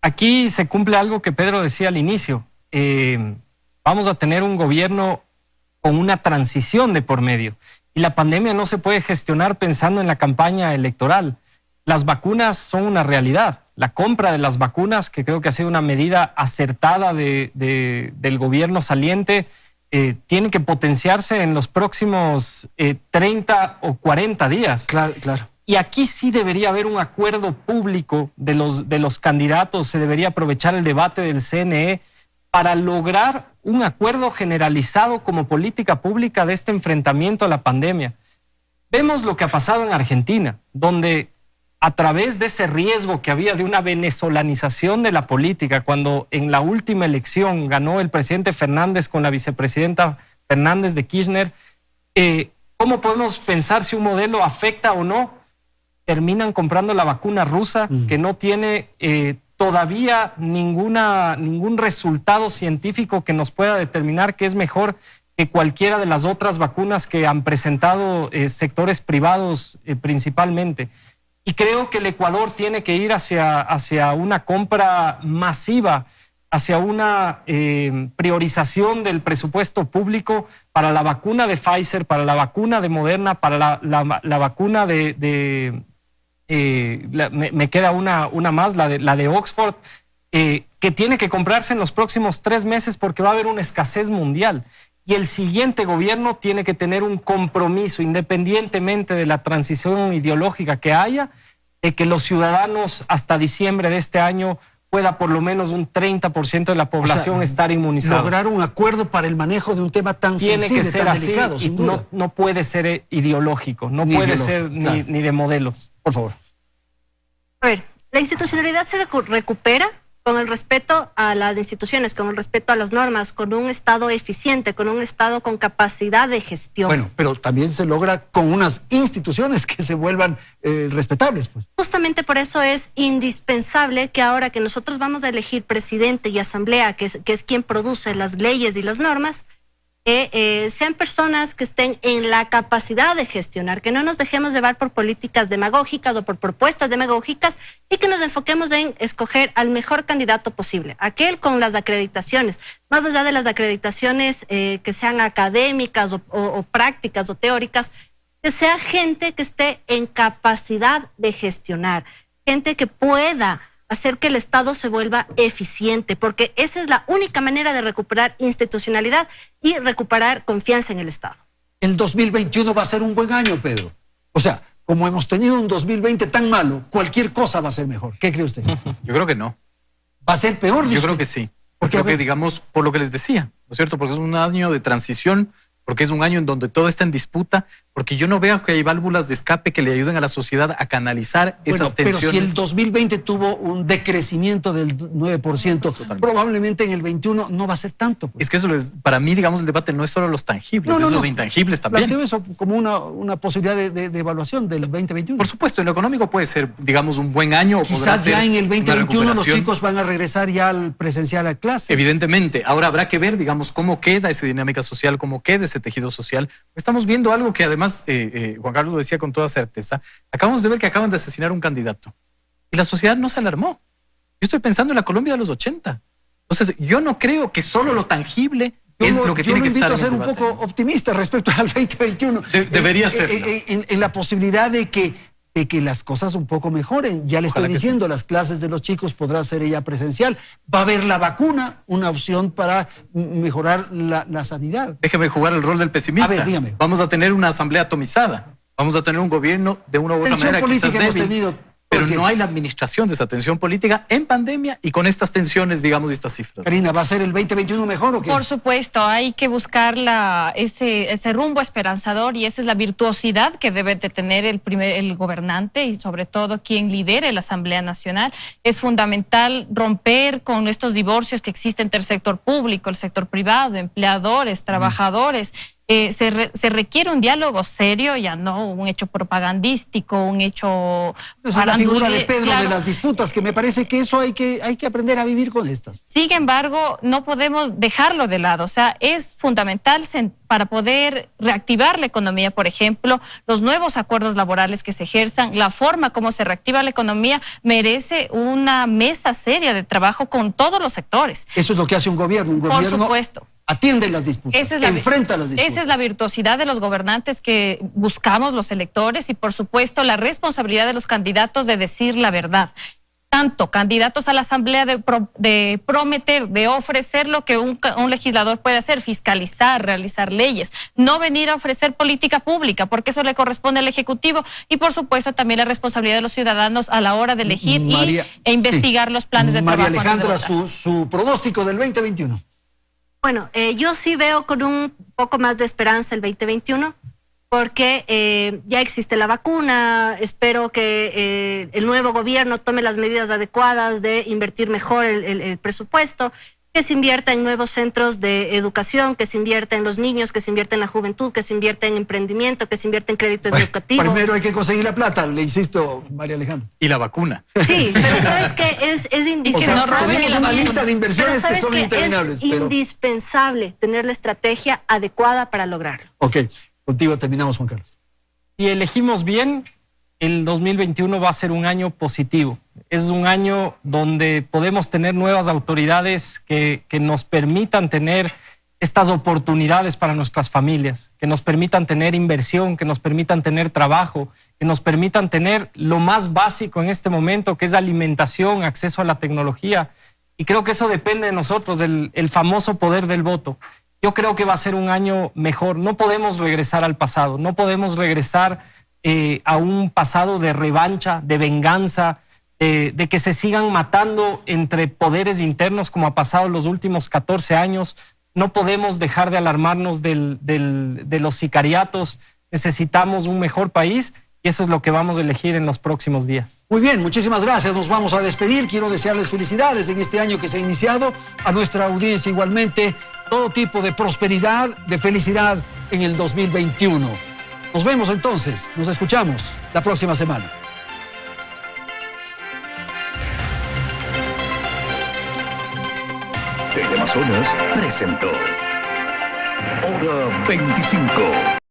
Aquí se cumple algo que Pedro decía al inicio. Vamos a tener un gobierno con una transición de por medio. Y la pandemia no se puede gestionar pensando en la campaña electoral. Las vacunas son una realidad. La compra de las vacunas, que creo que ha sido una medida acertada del gobierno saliente, tiene que potenciarse en los próximos 30 o 40 días. Claro, claro. Y aquí sí debería haber un acuerdo público de los candidatos, se debería aprovechar el debate del CNE para lograr un acuerdo generalizado como política pública de este enfrentamiento a la pandemia. Vemos lo que ha pasado en Argentina, donde a través de ese riesgo que había de una venezolanización de la política, cuando en la última elección ganó el presidente Fernández con la vicepresidenta Fernández de Kirchner, ¿cómo podemos pensar si un modelo afecta o no? Terminan comprando la vacuna rusa que no tiene todavía ningún resultado científico que nos pueda determinar que es mejor que cualquiera de las otras vacunas que han presentado sectores privados principalmente. Y creo que el Ecuador tiene que ir hacia una compra masiva, hacia una priorización del presupuesto público para la vacuna de Pfizer, para la vacuna de Moderna, para la vacuna me queda una más, la de Oxford, que tiene que comprarse en los próximos 3 meses porque va a haber una escasez mundial. Y el siguiente gobierno tiene que tener un compromiso, independientemente de la transición ideológica que haya, de que los ciudadanos hasta diciembre de este año pueda por lo menos un 30% de la población estar inmunizada. Lograr un acuerdo para el manejo de un tema tan sensible, tiene que ser tan así, delicado, sin duda. No puede ser ideológico, no puede ser claro, ni de modelos. Por favor. A ver, la institucionalidad se recupera con el respeto a las instituciones, con el respeto a las normas, con un Estado eficiente, con un Estado con capacidad de gestión. Bueno, pero también se logra con unas instituciones que se vuelvan respetables, pues. Justamente por eso es indispensable que ahora que nosotros vamos a elegir presidente y asamblea, que es quien produce las leyes y las normas, sean personas que estén en la capacidad de gestionar, que no nos dejemos llevar por políticas demagógicas o por propuestas demagógicas y que nos enfoquemos en escoger al mejor candidato posible, aquel con las acreditaciones, más allá de las acreditaciones que sean académicas o prácticas o teóricas, que sea gente que esté en capacidad de gestionar, gente que pueda hacer que el Estado se vuelva eficiente, porque esa es la única manera de recuperar institucionalidad y recuperar confianza en el Estado. El 2021 va a ser un buen año, Pedro. O sea, como hemos tenido un 2020 tan malo, cualquier cosa va a ser mejor. ¿Qué cree usted? Yo creo que no. ¿Va a ser peor? Yo creo que sí. Creo que, digamos, por lo que les decía, ¿no es cierto? Porque es un año de transición porque es un año en donde todo está en disputa, porque yo no veo que hay válvulas de escape que le ayuden a la sociedad a canalizar esas tensiones. Pero si el 2020 tuvo un decrecimiento del 9%, probablemente en el 21 no va a ser tanto. Pues. Es que eso para mí, digamos, el debate no es solo los tangibles, es los intangibles también. Planteo eso como una posibilidad de evaluación del 2021. Por supuesto, en lo económico puede ser, digamos, un buen año. Quizás ya en el 2021 los chicos van a regresar ya al presencial a clases. Evidentemente. Ahora habrá que ver, digamos, cómo queda esa dinámica social, cómo queda ese tejido social. Estamos viendo algo que además, Juan Carlos lo decía con toda certeza, acabamos de ver que acaban de asesinar a un candidato y la sociedad no se alarmó. Yo estoy pensando en la Colombia de los 80. Entonces, yo no creo que solo lo tangible es lo que tiene que estar en el debate. Yo lo invito a ser un poco optimista respecto al 2021. Debería ser. En la posibilidad de que las cosas un poco mejoren. Ya le estoy diciendo, las clases de los chicos podrá ser ella presencial. Va a haber la vacuna, una opción para mejorar la sanidad. Déjeme jugar el rol del pesimista. A ver, dígame. Vamos a tener una asamblea atomizada. Vamos a tener un gobierno de una u otra manera quizás débil. Pero no hay la administración de esa tensión política en pandemia y con estas tensiones, digamos, y estas cifras. Karina, ¿va a ser el 2021 mejor o qué? Por supuesto, hay que buscar ese rumbo esperanzador y esa es la virtuosidad que debe de tener el gobernante y sobre todo quien lidere la Asamblea Nacional. Es fundamental romper con estos divorcios que existen entre el sector público, el sector privado, empleadores, trabajadores. Se requiere un diálogo serio, ya no un hecho propagandístico, un hecho... Esa es la figura de Pedro, claro, de las disputas, que me parece que eso hay que aprender a vivir con estas. Sin embargo, no podemos dejarlo de lado. O sea, es fundamental para poder reactivar la economía, por ejemplo, los nuevos acuerdos laborales que se ejerzan, la forma como se reactiva la economía merece una mesa seria de trabajo con todos los sectores. Eso es lo que hace un gobierno. Un gobierno, por supuesto, atiende las disputas, enfrenta las disputas. Esa es la virtuosidad de los gobernantes que buscamos los electores y, por supuesto, la responsabilidad de los candidatos de decir la verdad. Tanto candidatos a la Asamblea de prometer, de ofrecer lo que un legislador puede hacer, fiscalizar, realizar leyes, no venir a ofrecer política pública, porque eso le corresponde al Ejecutivo y, por supuesto, también la responsabilidad de los ciudadanos a la hora de elegir e investigar los planes de trabajo. María Alejandra, su pronóstico del 2021. Bueno, yo sí veo con un poco más de esperanza el 2021, porque ya existe la vacuna. Espero que el nuevo gobierno tome las medidas adecuadas de invertir mejor el presupuesto, que se invierta en nuevos centros de educación, que se invierta en los niños, que se invierta en la juventud, que se invierta en emprendimiento, que se invierta en crédito educativo. Primero hay que conseguir la plata, le insisto, María Alejandra. Y la vacuna. Sí, pero sabes que es indispensable. O sea, tenemos una lista de inversiones que son interminables. Es indispensable tener la estrategia adecuada para lograrlo. Ok, contigo terminamos, Juan Carlos. Si elegimos bien, el 2021 va a ser un año positivo. Es un año donde podemos tener nuevas autoridades que nos permitan tener estas oportunidades para nuestras familias, que nos permitan tener inversión, que nos permitan tener trabajo, que nos permitan tener lo más básico en este momento, que es alimentación, acceso a la tecnología. Y creo que eso depende de nosotros, el famoso poder del voto. Yo creo que va a ser un año mejor. No podemos regresar al pasado, no podemos regresar a un pasado de revancha, de venganza, de que se sigan matando entre poderes internos como ha pasado en los últimos 14 años. No podemos dejar de alarmarnos de los sicariatos. Necesitamos un mejor país y eso es lo que vamos a elegir en los próximos días. Muy bien, muchísimas gracias. Nos vamos a despedir. Quiero desearles felicidades en este año que se ha iniciado. A nuestra audiencia igualmente, todo tipo de prosperidad, de felicidad en el 2021. Nos vemos entonces, nos escuchamos la próxima semana. Teleamazonas presentó Hora 25.